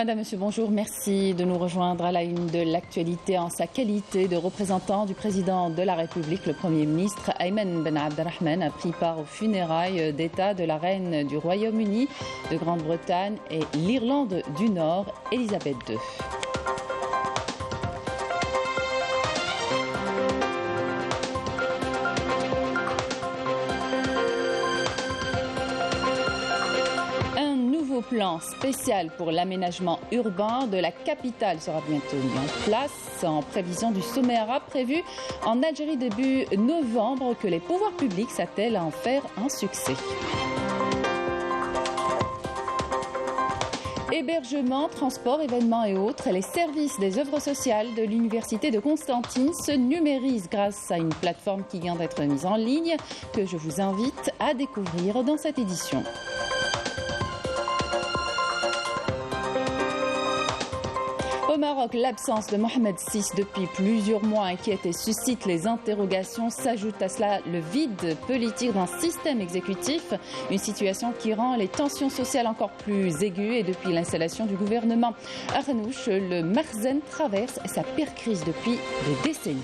Madame, Monsieur, bonjour. Merci de nous rejoindre à la une de l'actualité en sa qualité de représentant du président de la République. Le Premier ministre Ayman Ben Abdelrahman a pris part aux funérailles d'État de la reine du Royaume-Uni, de Grande-Bretagne et l'Irlande du Nord, Elisabeth II. Plan spécial pour l'aménagement urbain de la capitale sera bientôt mis en place en prévision du sommet arabe prévu en Algérie début novembre que les pouvoirs publics s'attellent à en faire un succès. Hébergement, transport, événements et autres, les services des œuvres sociales de l'Université de Constantine se numérisent grâce à une plateforme qui vient d'être mise en ligne que je vous invite à découvrir dans cette édition. Au Maroc, l'absence de Mohamed VI depuis plusieurs mois inquiète et suscite les interrogations. S'ajoute à cela le vide politique d'un système exécutif, une situation qui rend les tensions sociales encore plus aiguës. Et depuis l'installation du gouvernement Arnouch, le Marzen traverse sa pire crise depuis des décennies.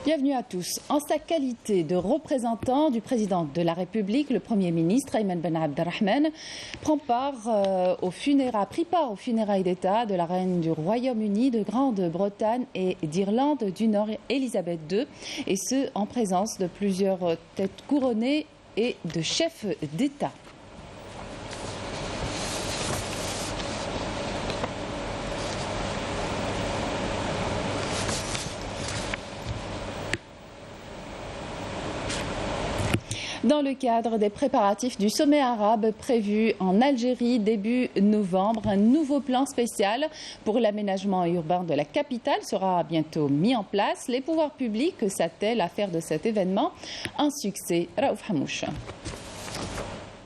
Bienvenue à tous. En sa qualité de représentant du président de la République, le Premier ministre Ayman Ben Abdelrahman prit part aux funérailles d'État de la reine du Royaume-Uni, de Grande-Bretagne et d'Irlande du Nord, Elisabeth II, et ce en présence de plusieurs têtes couronnées et de chefs d'État. Dans le cadre des préparatifs du sommet arabe prévu en Algérie début novembre, un nouveau plan spécial pour l'aménagement urbain de la capitale sera bientôt mis en place. Les pouvoirs publics s'attellent à faire de cet événement un succès. Raouf Hamouch.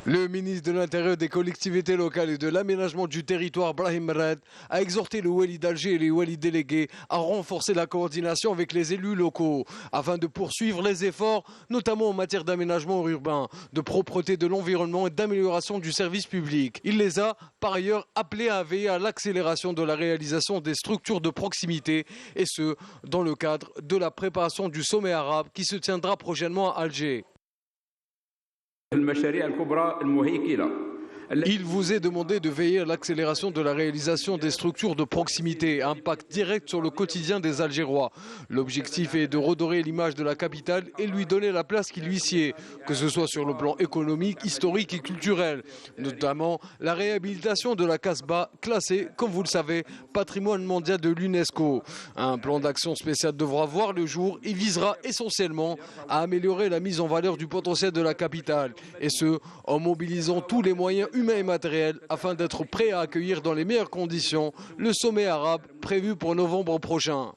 Le ministre de l'Intérieur, des collectivités locales et de l'aménagement du territoire, Brahim Merad, a exhorté le wali d'Alger et les wali délégués à renforcer la coordination avec les élus locaux afin de poursuivre les efforts, notamment en matière d'aménagement urbain, de propreté de l'environnement et d'amélioration du service public. Il les a par ailleurs appelés à veiller à l'accélération de la réalisation des structures de proximité, et ce, dans le cadre de la préparation du sommet arabe qui se tiendra prochainement à Alger. Il vous est demandé de veiller à l'accélération de la réalisation des structures de proximité, impact direct sur le quotidien des Algérois. L'objectif est de redorer l'image de la capitale et lui donner la place qui lui sied, que ce soit sur le plan économique, historique et culturel, notamment la réhabilitation de la Casbah, classée, comme vous le savez, patrimoine mondial de l'UNESCO. Un plan d'action spécial devra voir le jour et visera essentiellement à améliorer la mise en valeur du potentiel de la capitale, et ce, en mobilisant tous les moyens humains et matériels afin d'être prêt à accueillir dans les meilleures conditions le sommet arabe prévu pour novembre prochain.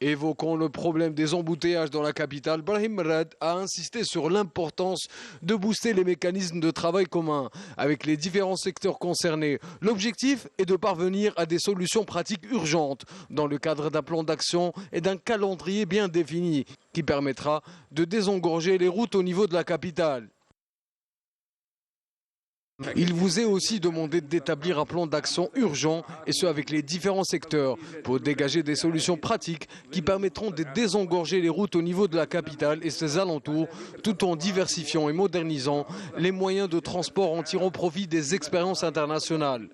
Évoquant le problème des embouteillages dans la capitale, Brahim Merad a insisté sur l'importance de booster les mécanismes de travail communs avec les différents secteurs concernés. L'objectif est de parvenir à des solutions pratiques urgentes dans le cadre d'un plan d'action et d'un calendrier bien défini qui permettra de désengorger les routes au niveau de la capitale. Il vous est aussi demandé d'établir un plan d'action urgent, et ce avec les différents secteurs, pour dégager des solutions pratiques qui permettront de désengorger les routes au niveau de la capitale et ses alentours, tout en diversifiant et modernisant les moyens de transport en tirant profit des expériences internationales.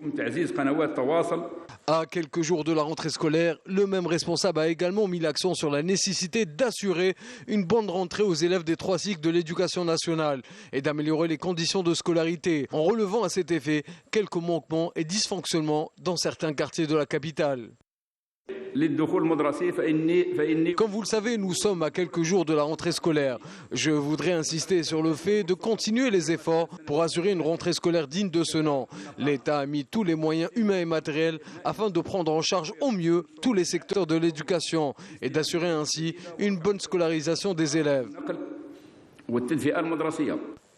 À quelques jours de la rentrée scolaire, le même responsable a également mis l'accent sur la nécessité d'assurer une bonne rentrée aux élèves des 3 cycles de l'éducation nationale et d'améliorer les conditions de scolarité, en relevant à cet effet quelques manquements et dysfonctionnements dans certains quartiers de la capitale. Comme vous le savez, nous sommes à quelques jours de la rentrée scolaire. Je voudrais insister sur le fait de continuer les efforts pour assurer une rentrée scolaire digne de ce nom. L'État a mis tous les moyens humains et matériels afin de prendre en charge au mieux tous les secteurs de l'éducation et d'assurer ainsi une bonne scolarisation des élèves.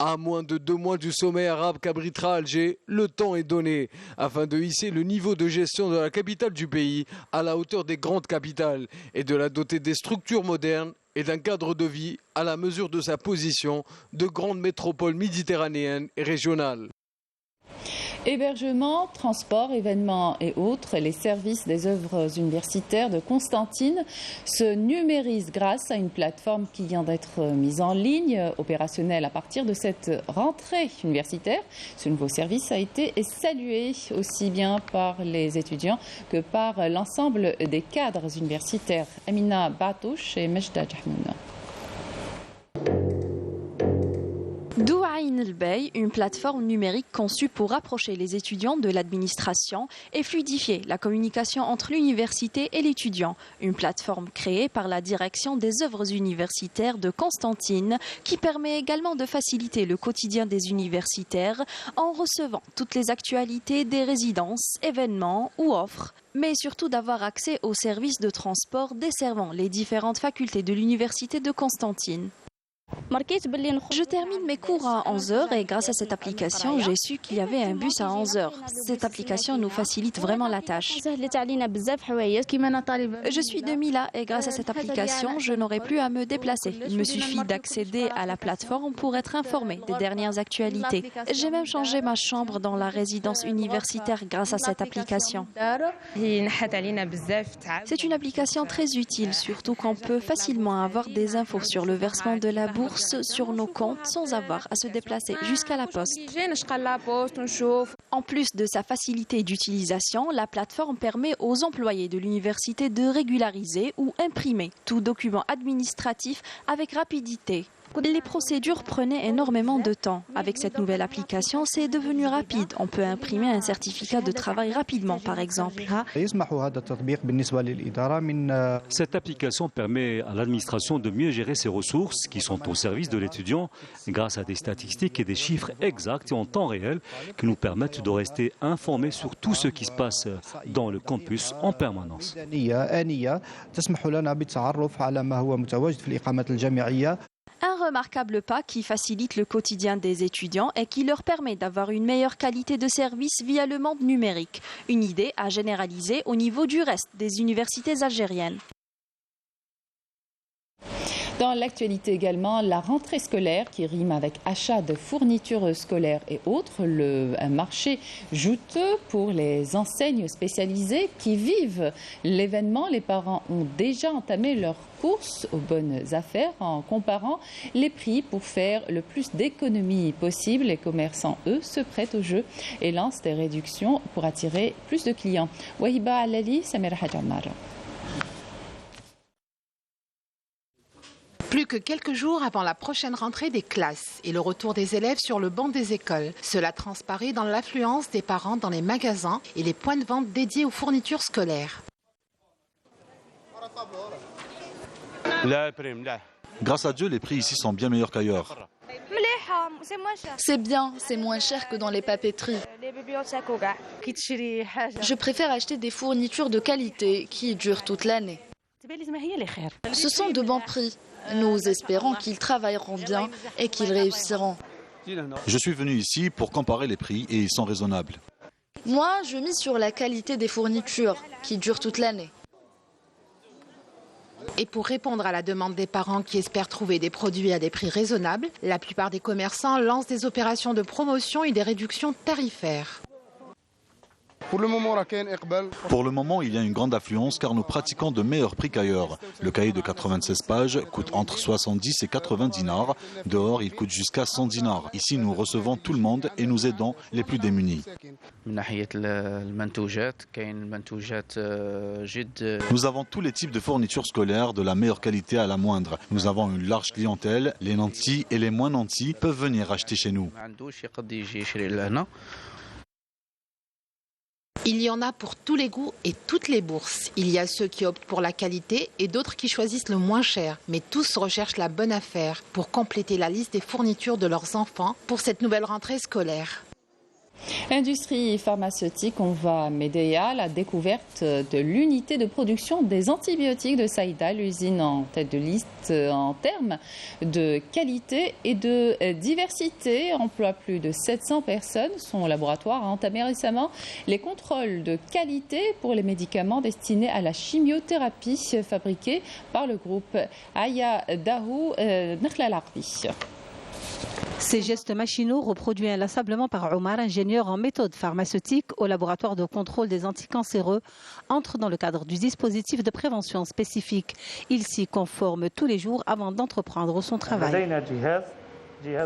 À moins de 2 mois du sommet arabe qu'abritera Alger, le temps est donné afin de hisser le niveau de gestion de la capitale du pays à la hauteur des grandes capitales et de la doter des structures modernes et d'un cadre de vie à la mesure de sa position de grande métropole méditerranéenne et régionale. Hébergement, transport, événements et autres, les services des œuvres universitaires de Constantine se numérisent grâce à une plateforme qui vient d'être mise en ligne, opérationnelle à partir de cette rentrée universitaire. Ce nouveau service a été salué aussi bien par les étudiants que par l'ensemble des cadres universitaires. Amina Batouche et Mejda Jahmouna. Douaïn el-Bey, une plateforme numérique conçue pour rapprocher les étudiants de l'administration et fluidifier la communication entre l'université et l'étudiant. Une plateforme créée par la direction des œuvres universitaires de Constantine qui permet également de faciliter le quotidien des universitaires en recevant toutes les actualités des résidences, événements ou offres, mais surtout d'avoir accès aux services de transport desservant les différentes facultés de l'université de Constantine. Je termine mes cours à 11h et grâce à cette application, j'ai su qu'il y avait un bus à 11h. Cette application nous facilite vraiment la tâche. Je suis de Mila et grâce à cette application, je n'aurai plus à me déplacer. Il me suffit d'accéder à la plateforme pour être informé des dernières actualités. J'ai même changé ma chambre dans la résidence universitaire grâce à cette application. C'est une application très utile, surtout qu'on peut facilement avoir des infos sur le versement de la bourse sur nos comptes sans avoir à se déplacer jusqu'à la poste. En plus de sa facilité d'utilisation, la plateforme permet aux employés de l'université de régulariser ou imprimer tout document administratif avec rapidité. Les procédures prenaient énormément de temps. Avec cette nouvelle application, c'est devenu rapide. On peut imprimer un certificat de travail rapidement, par exemple. Cette application permet à l'administration de mieux gérer ses ressources qui sont au service de l'étudiant grâce à des statistiques et des chiffres exacts et en temps réel qui nous permettent de rester informés sur tout ce qui se passe dans le campus en permanence. Un remarquable pas qui facilite le quotidien des étudiants et qui leur permet d'avoir une meilleure qualité de service via le monde numérique. Une idée à généraliser au niveau du reste des universités algériennes. Dans l'actualité également, la rentrée scolaire qui rime avec achat de fournitures scolaires et autres, un marché juteux pour les enseignes spécialisées qui vivent l'événement. Les parents ont déjà entamé leurs courses aux bonnes affaires en comparant les prix pour faire le plus d'économies possible. Les commerçants, eux, se prêtent au jeu et lancent des réductions pour attirer plus de clients. Wahiba Alali, Samira Hadjamar. Plus que quelques jours avant la prochaine rentrée des classes et le retour des élèves sur le banc des écoles. Cela transparaît dans l'affluence des parents dans les magasins et les points de vente dédiés aux fournitures scolaires. Grâce à Dieu, les prix ici sont bien meilleurs qu'ailleurs. C'est bien, c'est moins cher que dans les papeteries. Je préfère acheter des fournitures de qualité qui durent toute l'année. Ce sont de bons prix. Nous espérons qu'ils travailleront bien et qu'ils réussiront. Je suis venu ici pour comparer les prix et ils sont raisonnables. Moi, je mise sur la qualité des fournitures qui durent toute l'année. Et pour répondre à la demande des parents qui espèrent trouver des produits à des prix raisonnables, la plupart des commerçants lancent des opérations de promotion et des réductions tarifaires. Pour le moment, il y a une grande affluence car nous pratiquons de meilleurs prix qu'ailleurs. Le cahier de 96 pages coûte entre 70 et 80 dinars. Dehors, il coûte jusqu'à 100 dinars. Ici, nous recevons tout le monde et nous aidons les plus démunis. Nous avons tous les types de fournitures scolaires de la meilleure qualité à la moindre. Nous avons une large clientèle. Les nantis et les moins nantis peuvent venir acheter chez nous. Il y en a pour tous les goûts et toutes les bourses. Il y a ceux qui optent pour la qualité et d'autres qui choisissent le moins cher. Mais tous recherchent la bonne affaire pour compléter la liste des fournitures de leurs enfants pour cette nouvelle rentrée scolaire. Industrie pharmaceutique, on va à Médéa, la découverte de l'unité de production des antibiotiques de Saïda, l'usine en tête de liste en termes de qualité et de diversité, emploie plus de 700 personnes. Son laboratoire a entamé récemment les contrôles de qualité pour les médicaments destinés à la chimiothérapie fabriqués par le groupe Aya Dahou Nakhla-Larbi. Ces gestes machinaux, reproduits inlassablement par Omar, ingénieur en méthode pharmaceutique au laboratoire de contrôle des anticancéreux, entrent dans le cadre du dispositif de prévention spécifique. Il s'y conforme tous les jours avant d'entreprendre son travail.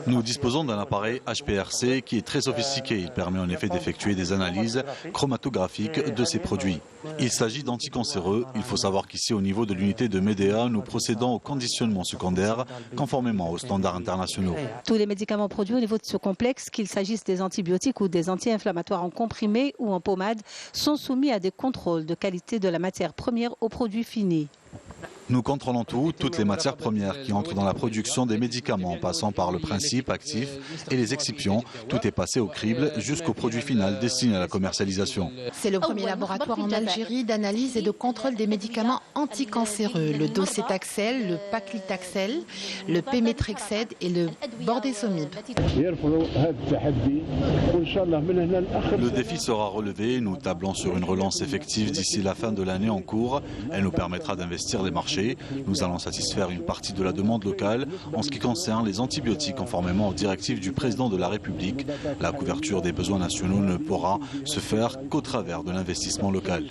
Nous disposons d'un appareil HPRC qui est très sophistiqué. Il permet en effet d'effectuer des analyses chromatographiques de ces produits. Il s'agit d'anticancéreux. Il faut savoir qu'ici, au niveau de l'unité de Médéa, nous procédons au conditionnement secondaire conformément aux standards internationaux. Tous les médicaments produits au niveau de ce complexe, qu'il s'agisse des antibiotiques ou des anti-inflammatoires en comprimé ou en pommade, sont soumis à des contrôles de qualité de la matière première aux produits finis. Nous contrôlons toutes les matières premières qui entrent dans la production des médicaments, en passant par le principe actif et les excipients. Tout est passé au crible jusqu'au produit final destiné à la commercialisation. C'est le premier laboratoire en Algérie d'analyse et de contrôle des médicaments anticancéreux. Le docétaxel, le paclitaxel, le pémétrexed et le bordesomib. Le défi sera relevé. Nous tablons sur une relance effective d'ici la fin de l'année en cours. Elle nous permettra d'investir des marchés. Nous allons satisfaire une partie de la demande locale en ce qui concerne les antibiotiques conformément aux directives du président de la République. La couverture des besoins nationaux ne pourra se faire qu'au travers de l'investissement local.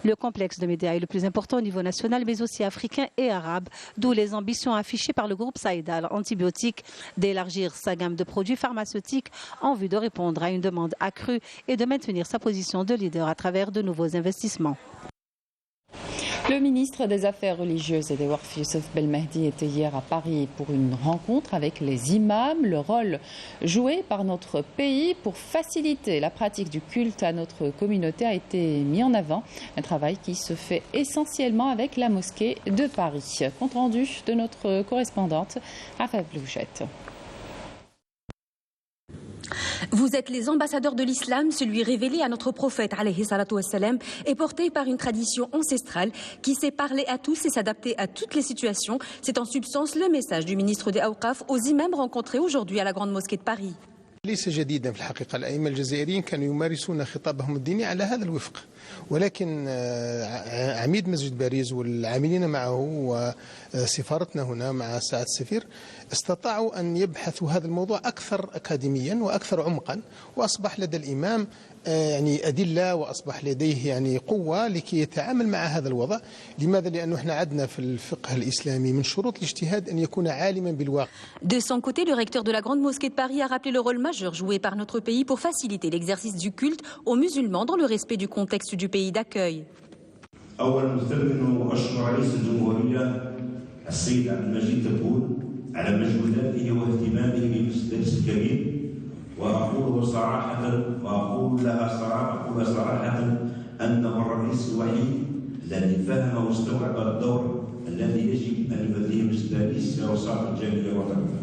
Le complexe de Médéa est le plus important au niveau national mais aussi africain et arabe, d'où les ambitions affichées par le groupe Saïda Antibiotiques d'élargir sa gamme de produits pharmaceutiques en vue de répondre à une demande accrue et de maintenir sa position de leader à travers de nouveaux investissements. Le ministre des Affaires religieuses et des Waqf, Youssef Belmehdi, était hier à Paris pour une rencontre avec les imams. Le rôle joué par notre pays pour faciliter la pratique du culte à notre communauté a été mis en avant. Un travail qui se fait essentiellement avec la mosquée de Paris. Compte rendu de notre correspondante, Afaf Blouchette. Vous êtes les ambassadeurs de l'islam, celui révélé à notre prophète alayhi salatu wassalam, est porté par une tradition ancestrale qui sait parler à tous et s'adapter à toutes les situations. C'est en substance le message du ministre des Awqaf aux imams rencontrés aujourd'hui à la Grande Mosquée de Paris. ليس جديدا في الحقيقة. الأئمة الجزائريين كانوا يمارسون خطابهم الديني على هذا الوفق، ولكن عميد مسجد باريس والعاملين معه وسفارتنا هنا مع سعادة السفير استطاعوا أن يبحثوا هذا الموضوع أكثر أكاديميا وأكثر عمقا، وأصبح لدى الإمام يعني أدلة وأصبح لديه يعني قوة لكي يتعامل مع هذا الوضع. لماذا؟ لأنه احنا عندنا في الفقه الإسلامي من شروط الاجتهاد أن يكون عالما بالواقع. De son côté, le recteur de la Grande Mosquée de Paris a rappelé le rôle majeur joué par notre pays pour faciliter l'exercice du culte aux musulmans dans le respect du contexte du pays d'accueil. وأقول صراحة وأقول لها صراحة أنه الرئيس الوحيد الذي فهم واستوعب الدور الذي يجب أن يؤديه مسجد باريس في أوساط الجالية الوطنية،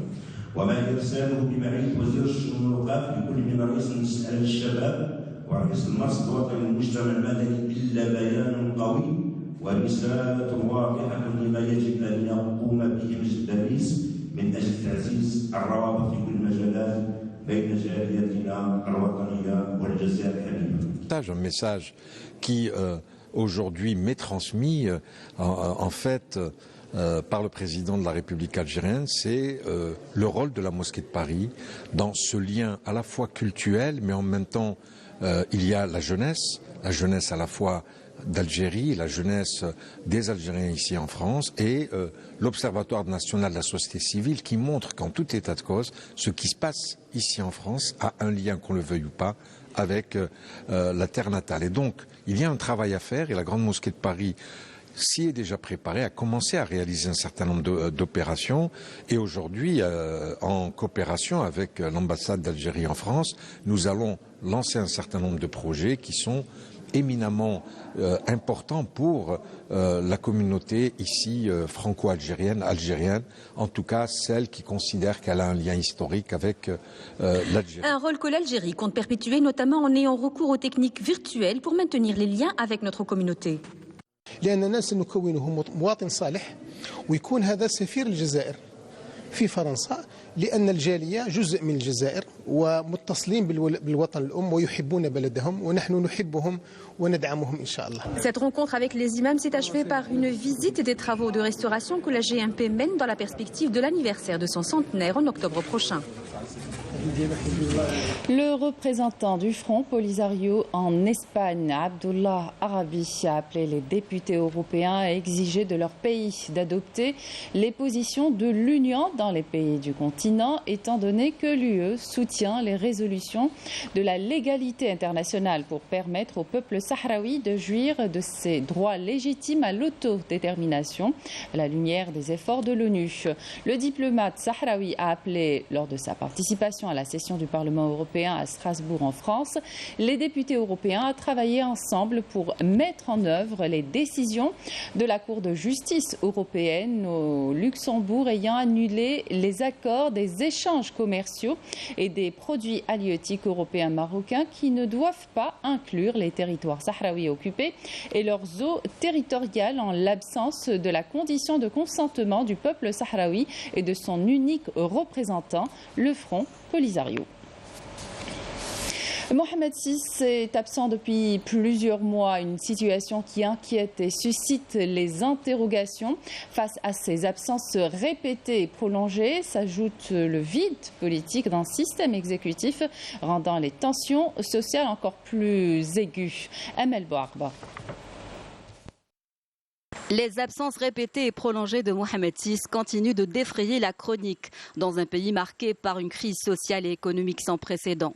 وما إرساله بمعية وزير الشؤون الأوقاف لكل من رئيس المسألة للشباب ورئيس المرصد الوطني للمجتمع المدني إلا بيان قوي ورسالة واضحة لما يجب أن يقوم به مسجد باريس من أجل تعزيز الروابط في كل المجالات. Un message qui aujourd'hui m'est transmis en fait par le président de la République algérienne, c'est le rôle de la mosquée de Paris dans ce lien à la fois cultuel, mais en même temps il y a la jeunesse à la fois d'Algérie, la jeunesse des Algériens ici en France et l'Observatoire national de la société civile qui montre qu'en tout état de cause, ce qui se passe ici en France a un lien, qu'on le veuille ou pas, avec la terre natale. Et donc, il y a un travail à faire et la Grande Mosquée de Paris s'y est déjà préparée, a commencé à réaliser un certain nombre d'opérations et aujourd'hui, en coopération avec l'ambassade d'Algérie en France, nous allons lancer un certain nombre de projets qui sont éminemment important pour la communauté ici franco-algérienne, algérienne, en tout cas celle qui considère qu'elle a un lien historique avec l'Algérie. Un rôle que l'Algérie compte perpétuer, notamment en ayant recours aux techniques virtuelles pour maintenir les liens avec notre communauté. لأننا سنكونه مواطن صالح ويكون هذا سفير الجزائر في فرنسا لأن الجالية جزء من الجزائر ومتصلين بالوطن الأم ويحبون بلدهم ونحن نحبهم وندعمهم إن شاء الله. Cette rencontre avec les imams s'est achevée par une visite des travaux de restauration que la GMP mène dans la perspective de l'anniversaire de son centenaire en octobre prochain. Le représentant du Front Polisario en Espagne, Abdullah Arabi, a appelé les députés européens à exiger de leur pays d'adopter les positions de l'Union dans les pays du continent, étant donné que l'UE soutient les résolutions de la légalité internationale pour permettre au peuple sahraoui de jouir de ses droits légitimes à l'autodétermination à la lumière des efforts de l'ONU. Le diplomate sahraoui a appelé, lors de sa participation à la session du Parlement européen à Strasbourg en France, les députés européens à travailler ensemble pour mettre en œuvre les décisions de la Cour de justice européenne au Luxembourg ayant annulé les accords des échanges commerciaux et des produits halieutiques européens marocains qui ne doivent pas inclure les territoires sahraouis occupés et leurs eaux territoriales en l'absence de la condition de consentement du peuple sahraoui et de son unique représentant, le Front Polisario. Mohamed VI est absent depuis plusieurs mois, une situation qui inquiète et suscite les interrogations. Face à ces absences répétées et prolongées, s'ajoute le vide politique d'un système exécutif, rendant les tensions sociales encore plus aiguës. Amel Bouarba. Les absences répétées et prolongées de Mohamed VI continuent de défrayer la chronique dans un pays marqué par une crise sociale et économique sans précédent.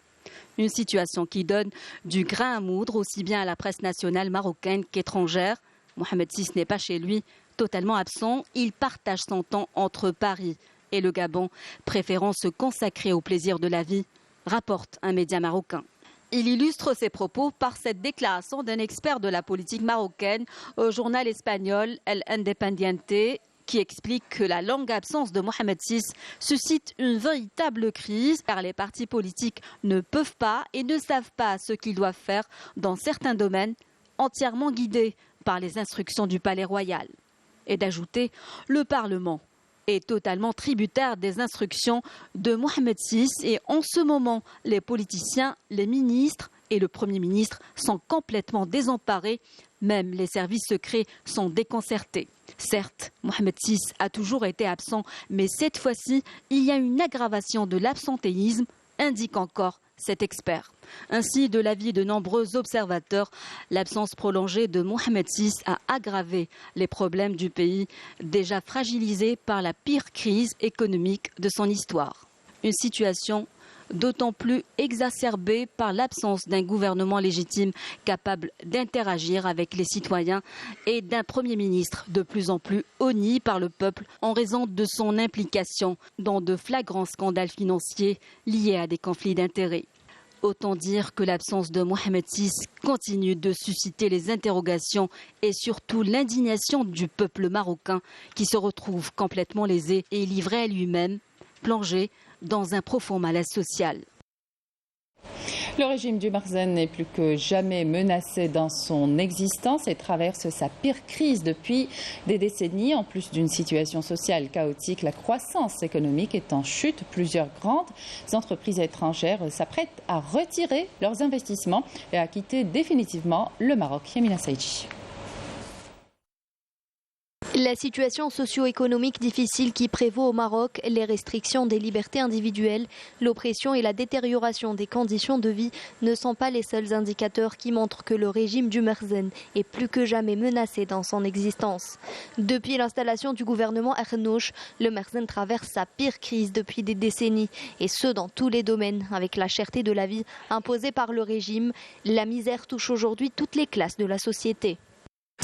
Une situation qui donne du grain à moudre aussi bien à la presse nationale marocaine qu'étrangère. Mohamed VI n'est pas chez lui, totalement absent. Il partage son temps entre Paris et le Gabon, préférant se consacrer au plaisir de la vie, rapporte un média marocain. Il illustre ses propos par cette déclaration d'un expert de la politique marocaine au journal espagnol El Independiente, qui explique que la longue absence de Mohamed VI suscite une véritable crise car les partis politiques ne peuvent pas et ne savent pas ce qu'ils doivent faire dans certains domaines, entièrement guidés par les instructions du Palais Royal. Et d'ajouter, le Parlement est totalement tributaire des instructions de Mohamed VI et en ce moment, les politiciens, les ministres et le Premier ministre sont complètement désemparés, même les services secrets sont déconcertés. Certes, Mohamed VI a toujours été absent, mais cette fois-ci, il y a une aggravation de l'absentéisme, indique encore cet expert. Ainsi, de l'avis de nombreux observateurs, l'absence prolongée de Mohamed VI a aggravé les problèmes du pays, déjà fragilisé par la pire crise économique de son histoire. Une situation d'autant plus exacerbée par l'absence d'un gouvernement légitime capable d'interagir avec les citoyens et d'un Premier ministre de plus en plus honni par le peuple en raison de son implication dans de flagrants scandales financiers liés à des conflits d'intérêts. Autant dire que l'absence de Mohamed VI continue de susciter les interrogations et surtout l'indignation du peuple marocain qui se retrouve complètement lésé et livré à lui-même, plongé dans un profond malaise social. Le régime du Makhzen est plus que jamais menacé dans son existence et traverse sa pire crise depuis des décennies. En plus d'une situation sociale chaotique, la croissance économique est en chute. Plusieurs grandes entreprises étrangères s'apprêtent à retirer leurs investissements et à quitter définitivement le Maroc. Yamina Saïdji. La situation socio-économique difficile qui prévaut au Maroc, les restrictions des libertés individuelles, l'oppression et la détérioration des conditions de vie ne sont pas les seuls indicateurs qui montrent que le régime du Makhzen est plus que jamais menacé dans son existence. Depuis l'installation du gouvernement Arnouch, le Makhzen traverse sa pire crise depuis des décennies, et ce dans tous les domaines, avec la cherté de la vie imposée par le régime. La misère touche aujourd'hui toutes les classes de la société.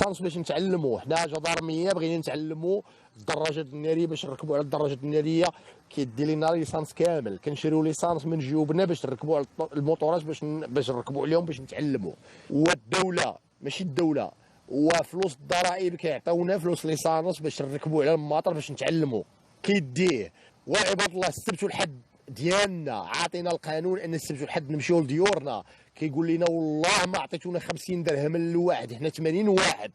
باش نتعلموا حنا جدارميه بغينا نتعلموا الدراجه الناريه باش نركبوا على الدراجه الناريه كيدي لنا ليسانس كامل كنشريو ليسانس من جيوبنا باش نركبوا على الموطورات باش نركبوا عليهم باش نتعلموا. والدوله ماشي الدوله وفلوس الضرائب كيعطيونا فلوس ليسانس باش نركبوا على الماطر باش نتعلموا كيديه. وعباد الله السبت والحد ديالنا عاطينا القانون ان السبت والحد نمشيو لديورنا كيقول لنا والله ما عطيتونا 50 درهم للواحد حنا 80 واحد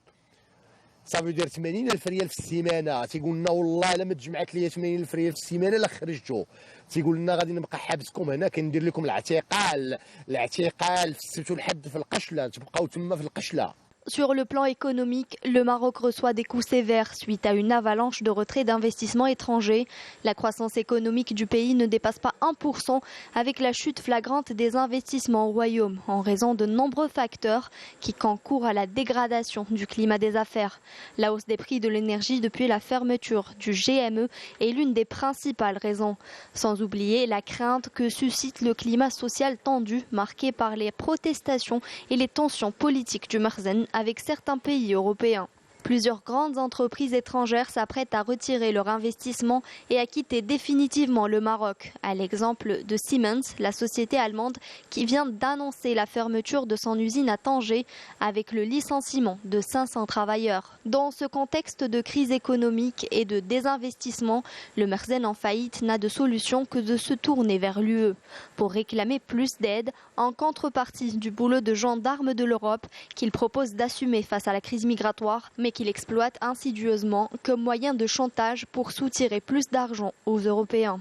صافي دير 80,000 ريال في السيمانه. تيقول لنا والله الا ما تجمعت لي 80,000 ريال في السيمانه لا خرجتو. تيقول لنا غادي نبقى حابسكم هنا كندير لكم الاعتقال في السبت والحد في القشله تبقاو تما في القشله. Sur le plan économique, le Maroc reçoit des coups sévères suite à une avalanche de retrait d'investissements étrangers. La croissance économique du pays ne dépasse pas 1% avec la chute flagrante des investissements au royaume en raison de nombreux facteurs qui concourent à la dégradation du climat des affaires. La hausse des prix de l'énergie depuis la fermeture du GME est l'une des principales raisons. Sans oublier la crainte que suscite le climat social tendu marqué par les protestations et les tensions politiques du Makhzen avec certains pays européens. Plusieurs grandes entreprises étrangères s'apprêtent à retirer leur investissement et à quitter définitivement le Maroc, à l'exemple de Siemens, la société allemande qui vient d'annoncer la fermeture de son usine à Tanger avec le licenciement de 500 travailleurs. Dans ce contexte de crise économique et de désinvestissement, le Makhzen en faillite n'a de solution que de se tourner vers l'UE pour réclamer plus d'aide en contrepartie du boulot de gendarme de l'Europe qu'il propose d'assumer face à la crise migratoire, mais qu'il exploite insidieusement comme moyen de chantage pour soutirer plus d'argent aux Européens.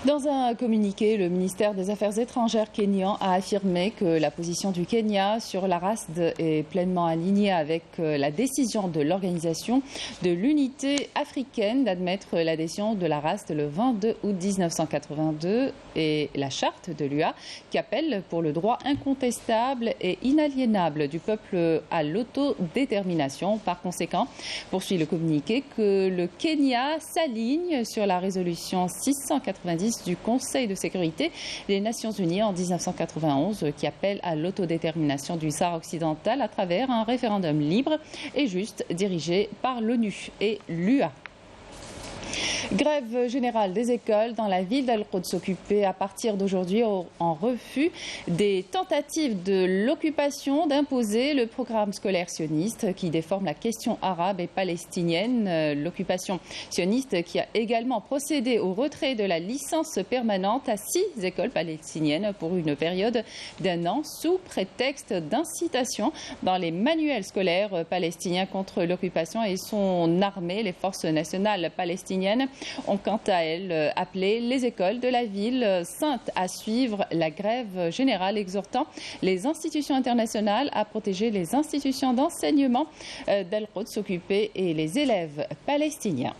Dans un communiqué, le ministère des Affaires étrangères kényan a affirmé que la position du Kenya sur l'ARASD est pleinement alignée avec la décision de l'Organisation de l'Unité africaine d'admettre l'adhésion de l'ARASD le 22 août 1982 et la charte de l'UA qui appelle pour le droit incontestable et inaliénable du peuple à l'autodétermination. Par conséquent, poursuit le communiqué, que le Kenya s'aligne sur la résolution 690 du Conseil de sécurité des Nations Unies en 1991 qui appelle à l'autodétermination du Sahara occidental à travers un référendum libre et juste dirigé par l'ONU et l'UA. Grève générale des écoles dans la ville d'Al-Quds occupée à partir d'aujourd'hui en refus des tentatives de l'occupation d'imposer le programme scolaire sioniste qui déforme la question arabe et palestinienne. L'occupation sioniste qui a également procédé au retrait de la licence permanente à 6 écoles palestiniennes pour une période d'1 an sous prétexte d'incitation dans les manuels scolaires palestiniens contre l'occupation et son armée. Les forces nationales palestiniennes ont quant à elles appelé les écoles de la ville sainte à suivre la grève générale, exhortant les institutions internationales à protéger les institutions d'enseignement d'Al-Quds occupées et les élèves palestiniens.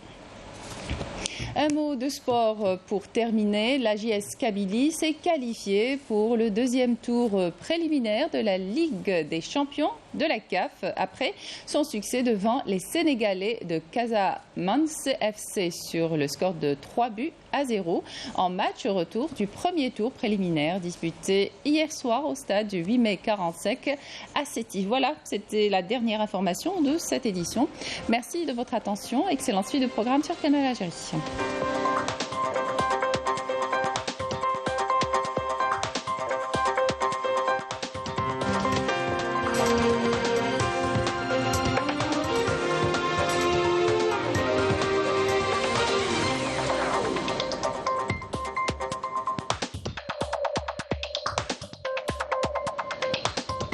Un mot de sport pour terminer. La JS Kabylie s'est qualifiée pour le 2e tour préliminaire de la Ligue des champions de la CAF après son succès devant les Sénégalais de Casamance FC sur le score de 3-0 en match retour du premier tour préliminaire disputé hier soir au stade du 8 mai 45 à Sétif. Voilà, c'était la dernière information de cette édition. Merci de votre attention. Excellente suite de programme sur Canal Algérie.